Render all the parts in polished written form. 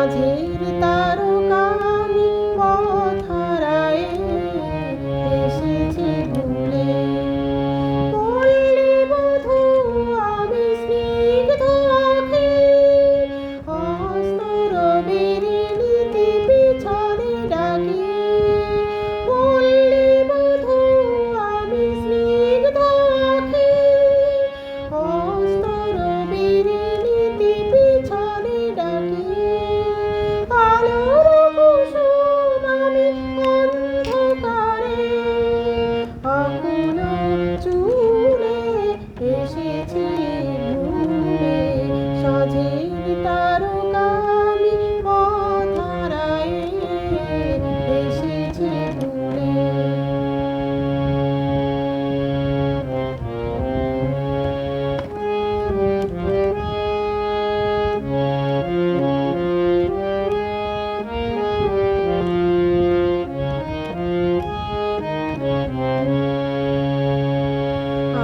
সাঁঝের তারকা আমি পথ হারায়ে এসেছি ভুলে। পল্লী বধূ আমি স্নিগ্ধ আঁখে হস্তরবের নীতি পিছনে ডাকি। পল্লী বধূ আমি স্নিগ্ধ আঁখে হস্তরবের নীতি পিছনে ডাকি। আলোর কুসুম আমি অন্ধকারে আকুল চুলে এসেছি ভুলে। সাঁঝের তারকা আমি পথ হারায়ে এসেছি ভুলে।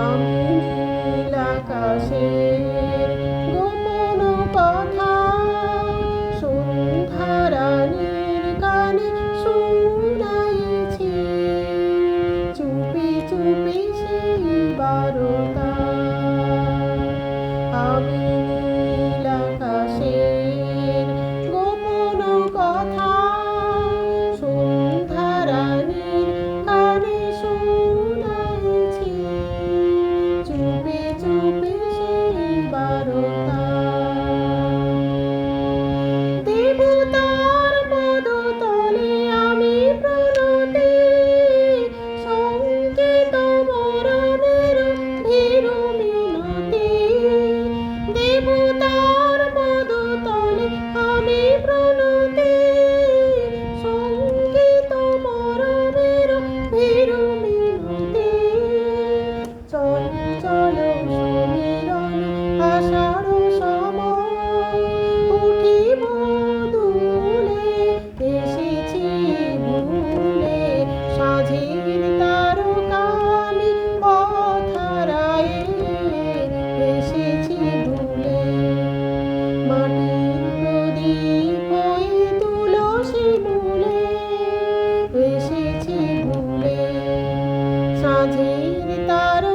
আমি নীল আকাশের গোপন কথা সন্ধ্যারানীর কানে শুনাইছি। চুপি চুপি সেই বারতা আমি নীল আকাশের গোপন কথা সন্ধ্যারানীর কানে শুনাইছি। চুপি চুপি সেই বারতা দেবতার পদতলে আমি প্রণতি সংকেত মরমের ভীরু মিনতি। দেবতার পদতলে আমি প্রণতি সংকেত মরমের ভীরু মিনতি। চঞ্চল সমীরণ আষাঢ় সময় উঠিব দুলে এসেছি ভুলে। সাঁঝের তারকা আমি পথ হারায়ে এসেছি ভুলে। মাটির প্রদীপ হয়ে তুলসী মূলে এসেছি ভুলে। সাঁঝের তারকা